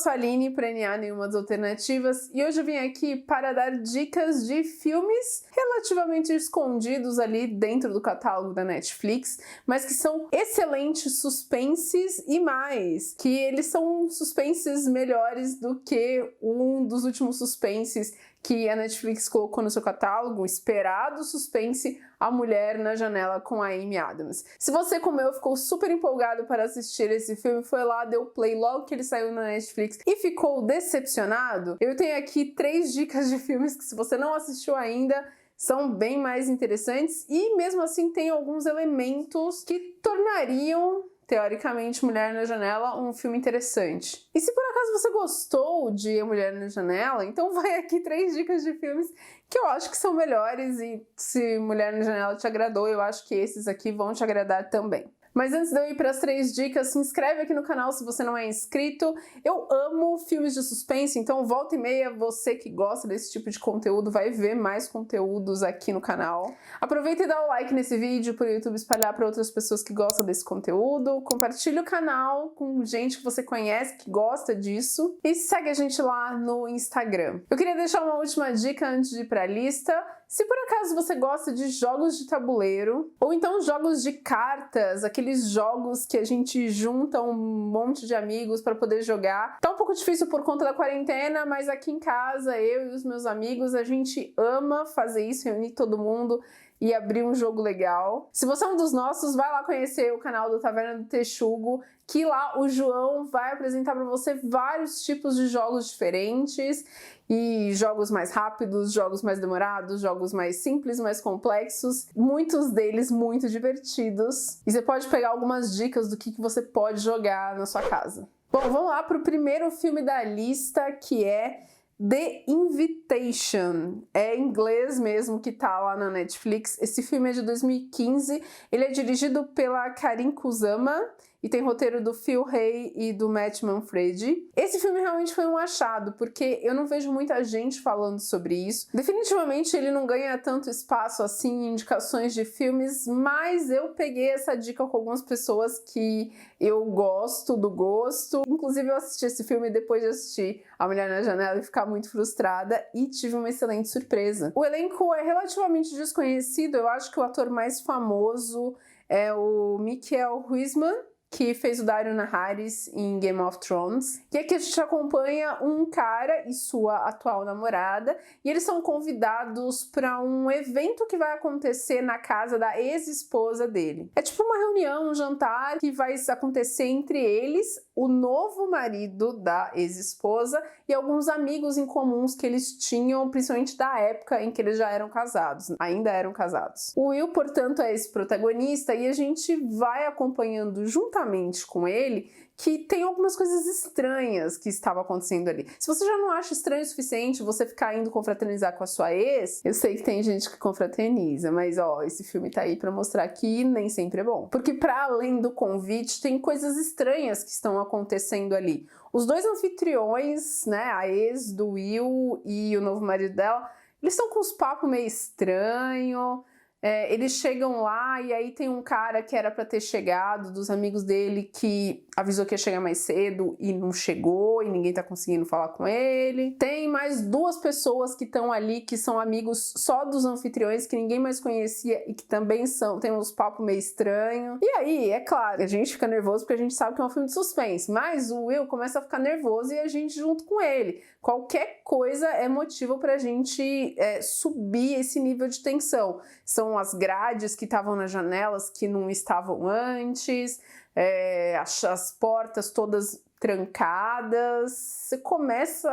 sou a Aline, para NA Nenhumas Alternativas, e hoje eu vim aqui para dar dicas de filmes relativamente escondidos ali dentro do catálogo da Netflix, mas que são excelentes suspenses e mais, que eles são suspenses melhores do que um dos últimos suspenses que a Netflix colocou no seu catálogo, o esperado suspense A Mulher na Janela com a Amy Adams. Se você, como eu, ficou super empolgado para assistir esse filme, foi lá, deu play logo que ele saiu na Netflix e ficou decepcionado, eu tenho aqui 3 dicas de filmes que, se você não assistiu ainda, são bem mais interessantes e mesmo assim tem alguns elementos que tornariam, teoricamente, Mulher na Janela um filme interessante. E se por acaso você gostou de Mulher na Janela, então vai aqui 3 dicas de filmes que eu acho que são melhores, e se Mulher na Janela te agradou, eu acho que esses aqui vão te agradar também. Mas antes de eu ir para as 3 dicas, se inscreve aqui no canal se você não é inscrito. Eu amo filmes de suspense, então volta e meia, você que gosta desse tipo de conteúdo vai ver mais conteúdos aqui no canal. Aproveita e dá o like nesse vídeo para o YouTube espalhar para outras pessoas que gostam desse conteúdo. Compartilha o canal com gente que você conhece, que gosta disso. E segue a gente lá no Instagram. Eu queria deixar uma última dica antes de ir para a lista. Se por acaso você gosta de jogos de tabuleiro, ou então jogos de cartas, aqueles jogos que a gente junta um monte de amigos para poder jogar. Tá um pouco difícil por conta da quarentena, mas aqui em casa, eu e os meus amigos, a gente ama fazer isso, reunir todo mundo e abrir um jogo legal. Se você é um dos nossos, vai lá conhecer o canal do Taverna do Texugo, que lá o João vai apresentar para você vários tipos de jogos diferentes, e jogos mais rápidos, jogos mais demorados, jogos mais simples, mais complexos, muitos deles muito divertidos. E você pode pegar algumas dicas do que você pode jogar na sua casa. Bom, vamos lá para o primeiro filme da lista, que é The Invitation. É em inglês mesmo, que tá lá na Netflix. Esse filme é de 2015, ele é dirigido pela Karin Kusama e tem roteiro do Phil Hay e do Matt Manfredi. Esse filme realmente foi um achado, porque eu não vejo muita gente falando sobre isso. Definitivamente ele não ganha tanto espaço assim em indicações de filmes, mas eu peguei essa dica com algumas pessoas que eu gosto do gosto. Inclusive eu assisti esse filme depois de assistir A Mulher na Janela e ficar muito frustrada, e tive uma excelente surpresa. O elenco é relativamente desconhecido, eu acho que o ator mais famoso é o Michael Huisman, que fez o Daario Naharis em Game of Thrones. E aqui a gente acompanha um cara e sua atual namorada, e eles são convidados para um evento que vai acontecer na casa da ex-esposa dele. É tipo uma reunião, um jantar que vai acontecer entre eles, o novo marido da ex-esposa e alguns amigos em comuns que eles tinham, principalmente da época em que eles já eram casados, ainda eram casados. O Will, portanto, é esse protagonista, e a gente vai acompanhando juntamente com ele que tem algumas coisas estranhas que estavam acontecendo ali. Se você já não acha estranho o suficiente você ficar indo confraternizar com a sua ex, eu sei que tem gente que confraterniza, mas ó, esse filme tá aí pra mostrar que nem sempre é bom. Porque para além do convite, tem coisas estranhas que estão acontecendo ali. Os 2 anfitriões, né, a ex do Will e o novo marido dela, eles estão com uns papos meio estranhos. Eles chegam lá e aí tem um cara que era pra ter chegado, dos amigos dele, que avisou que ia chegar mais cedo e não chegou e ninguém tá conseguindo falar com ele. Tem mais 2 pessoas que estão ali, que são amigos só dos anfitriões, que ninguém mais conhecia e que também tem uns papos meio estranhos. E aí, é claro, a gente fica nervoso porque a gente sabe que é um filme de suspense, mas o Will começa a ficar nervoso e a gente junto com ele. Qualquer coisa é motivo pra gente subir esse nível de tensão. São as grades que estavam nas janelas que não estavam antes, as portas todas trancadas, você começa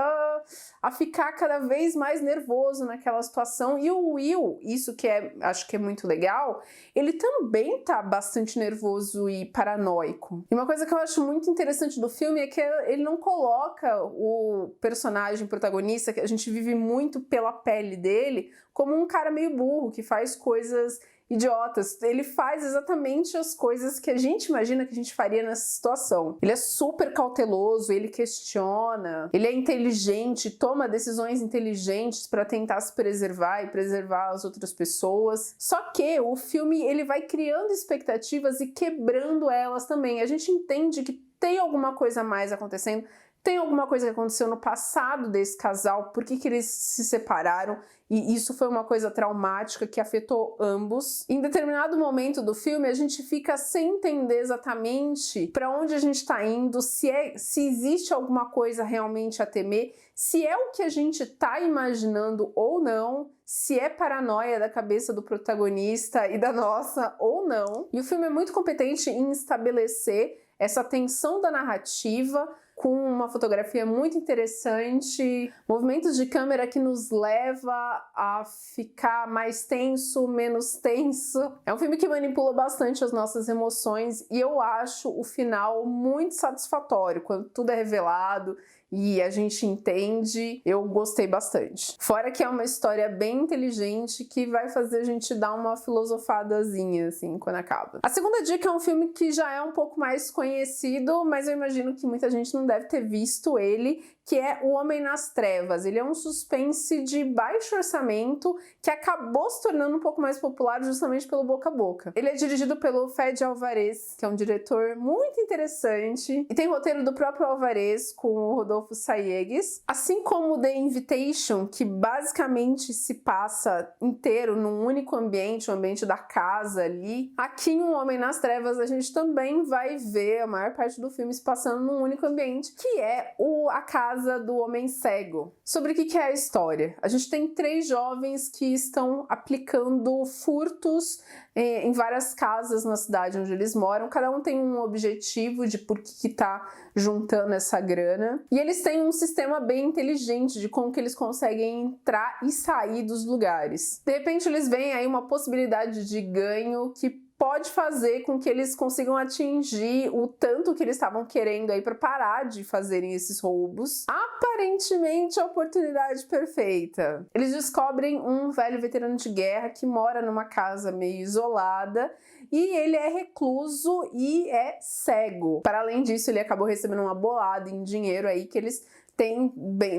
a ficar cada vez mais nervoso naquela situação. E o Will, isso que acho que é muito legal, ele também tá bastante nervoso e paranoico. E uma coisa que eu acho muito interessante do filme é que ele não coloca o personagem protagonista, que a gente vive muito pela pele dele, como um cara meio burro, que faz coisas idiotas. Ele faz exatamente as coisas que a gente imagina que a gente faria nessa situação. Ele é super cauteloso, ele questiona, ele é inteligente, toma decisões inteligentes para tentar se preservar e preservar as outras pessoas. Só que o filme ele vai criando expectativas e quebrando elas também. A gente entende que tem alguma coisa a mais acontecendo, Tem alguma coisa que aconteceu no passado desse casal, por que eles se separaram, e isso foi uma coisa traumática que afetou ambos. Em determinado momento do filme, a gente fica sem entender exatamente para onde a gente está indo, se existe alguma coisa realmente a temer, se é o que a gente está imaginando ou não, se é paranoia da cabeça do protagonista e da nossa ou não. E o filme é muito competente em estabelecer essa tensão da narrativa, com uma fotografia muito interessante, movimentos de câmera que nos leva a ficar mais tenso, menos tenso. É um filme que manipula bastante as nossas emoções e eu acho o final muito satisfatório, quando tudo é revelado e a gente entende. Eu gostei bastante. Fora que é uma história bem inteligente que vai fazer a gente dar uma filosofadazinha, assim, quando acaba. A segunda dica é um filme que já é um pouco mais conhecido, mas eu imagino que muita gente não deve ter visto ele, que é O Homem nas Trevas. Ele é um suspense de baixo orçamento que acabou se tornando um pouco mais popular justamente pelo boca a boca. Ele é dirigido pelo Fede Alvarez, que é um diretor muito interessante, e tem o roteiro do próprio Alvarez com o Rodolfo Saiegues, assim como The Invitation, que basicamente se passa inteiro num único ambiente, o ambiente da casa ali. Aqui em Um Homem nas Trevas a gente também vai ver a maior parte do filme se passando num único ambiente, que é a casa do homem cego. Sobre o que é a história? A gente tem 3 jovens que estão aplicando furtos em várias casas na cidade onde eles moram. Cada um tem um objetivo de por que tá juntando essa grana. E eles têm um sistema bem inteligente de como que eles conseguem entrar e sair dos lugares. De repente eles veem aí uma possibilidade de ganho que pode fazer com que eles consigam atingir o tanto que eles estavam querendo aí para parar de fazerem esses roubos. Aparentemente a oportunidade perfeita. Eles descobrem um velho veterano de guerra que mora numa casa meio isolada e ele é recluso e é cego. Para além disso, ele acabou recebendo uma bolada em dinheiro aí que eles tem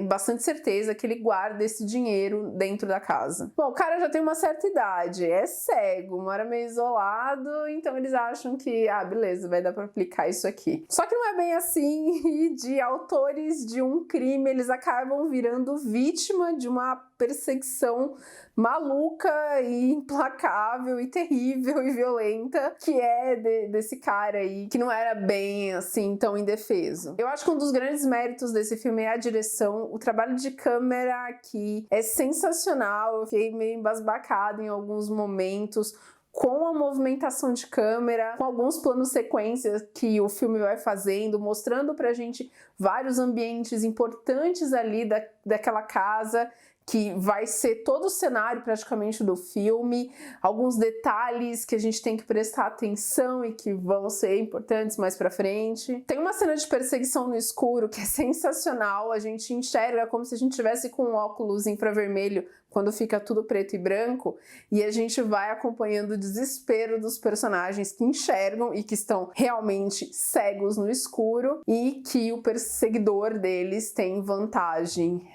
bastante certeza que ele guarda esse dinheiro dentro da casa. Bom, o cara já tem uma certa idade, é cego, mora meio isolado, então eles acham que, beleza, vai dar pra aplicar isso aqui. Só que não é bem assim, e de autores de um crime, eles acabam virando vítima de uma perseguição maluca e implacável e terrível e violenta que é desse cara aí, que não era bem assim tão indefeso. Eu acho que um dos grandes méritos desse filme é a direção, o trabalho de câmera aqui é sensacional. Eu fiquei meio embasbacada em alguns momentos com a movimentação de câmera, com alguns planos sequências que o filme vai fazendo, mostrando pra gente vários ambientes importantes ali daquela casa, que vai ser todo o cenário praticamente do filme, alguns detalhes que a gente tem que prestar atenção e que vão ser importantes mais pra frente. Tem uma cena de perseguição no escuro que é sensacional, a gente enxerga como se a gente tivesse com um óculos infravermelho quando fica tudo preto e branco, e a gente vai acompanhando o desespero dos personagens que enxergam e que estão realmente cegos no escuro, e que o perseguidor deles tem vantagem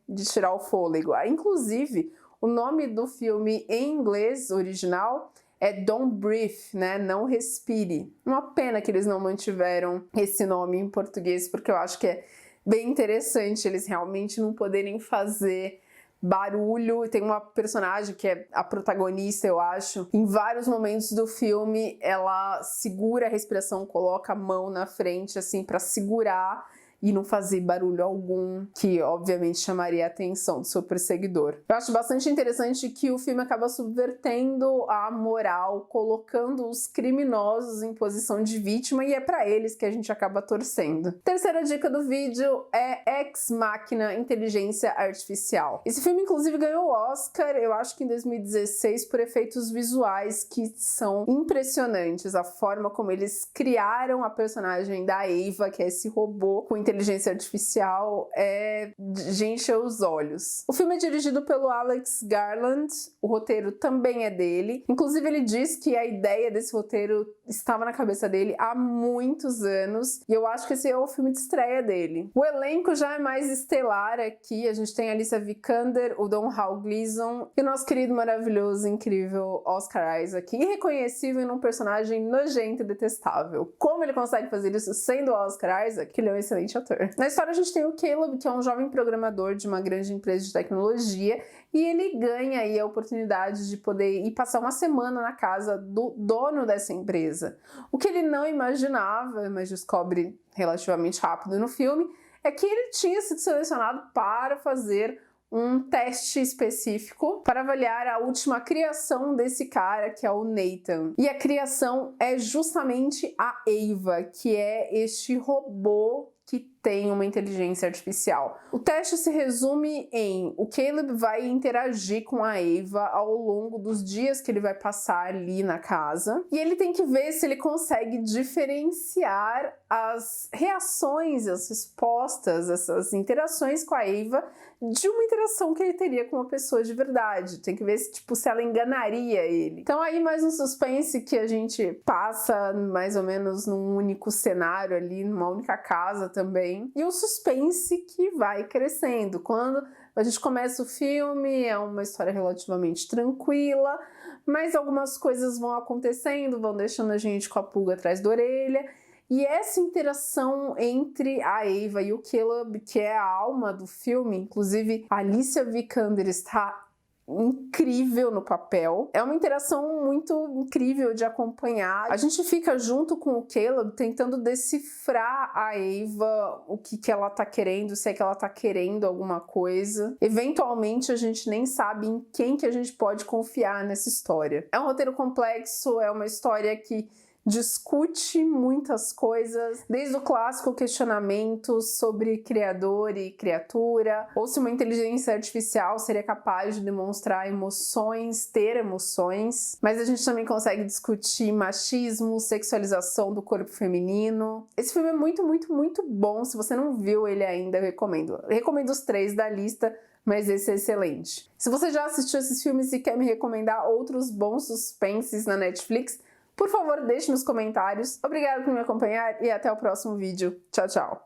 de tirar o fôlego. Inclusive, o nome do filme em inglês original é Don't Breathe, né? Não respire. Uma pena que eles não mantiveram esse nome em português, porque eu acho que é bem interessante eles realmente não poderem fazer barulho. Tem uma personagem que é a protagonista, eu acho. Em vários momentos do filme, ela segura a respiração, coloca a mão na frente, assim, pra segurar e não fazer barulho algum, que obviamente chamaria a atenção do seu perseguidor. Eu acho bastante interessante que o filme acaba subvertendo a moral, colocando os criminosos em posição de vítima, e é pra eles que a gente acaba torcendo. Terceira dica do vídeo é Ex Machina, Inteligência Artificial. Esse filme inclusive ganhou o Oscar, eu acho que em 2016, por efeitos visuais que são impressionantes. A forma como eles criaram a personagem da Ava, que é esse robô com inteligência artificial, é de encher os olhos. O filme é dirigido pelo Alex Garland, o roteiro também é dele. Inclusive ele diz que a ideia desse roteiro estava na cabeça dele há muitos anos, e eu acho que esse é o filme de estreia dele. O elenco já é mais estelar aqui, a gente tem a Alicia Vikander, o Domhnall Gleeson e o nosso querido, maravilhoso, incrível Oscar Isaac, irreconhecível num personagem nojento e detestável. Como ele consegue fazer isso sendo o Oscar Isaac? Que ele é um excelente ator. Na história a gente tem o Caleb, que é um jovem programador de uma grande empresa de tecnologia, e ele ganha aí a oportunidade de poder ir passar uma semana na casa do dono dessa empresa. O que ele não imaginava, mas descobre relativamente rápido no filme, é que ele tinha sido selecionado para fazer um teste específico para avaliar a última criação desse cara, que é o Nathan. E a criação é justamente a Ava, que é este robô que tem uma inteligência artificial. O teste se resume em: o Caleb vai interagir com a Ava ao longo dos dias que ele vai passar ali na casa, e ele tem que ver se ele consegue diferenciar as reações, as respostas, essas interações com a Ava de uma interação que ele teria com uma pessoa de verdade. Tem que ver se, tipo, se ela enganaria ele. Então aí mais um suspense que a gente passa mais ou menos num único cenário ali, numa única casa também. E o suspense que vai crescendo. Quando a gente começa o filme, é uma história relativamente tranquila, mas algumas coisas vão acontecendo, vão deixando a gente com a pulga atrás da orelha. E essa interação entre a Ava e o Caleb, que é a alma do filme, inclusive a Alicia Vikander está incrível no papel. É uma interação muito incrível de acompanhar. A gente fica junto com o Caleb tentando decifrar a Ava, o que ela tá querendo, se é que ela tá querendo alguma coisa. Eventualmente a gente nem sabe em quem que a gente pode confiar nessa história. É um roteiro complexo, é uma história que discute muitas coisas, desde o clássico questionamento sobre criador e criatura, ou se uma inteligência artificial seria capaz de demonstrar emoções, ter emoções, mas a gente também consegue discutir machismo, sexualização do corpo feminino. Esse filme é muito, muito, muito bom. Se você não viu ele ainda, eu recomendo. Eu recomendo os 3 da lista, mas esse é excelente. Se você já assistiu esses filmes e quer me recomendar outros bons suspenses na Netflix, por favor, deixe nos comentários. Obrigada por me acompanhar e até o próximo vídeo. Tchau, tchau!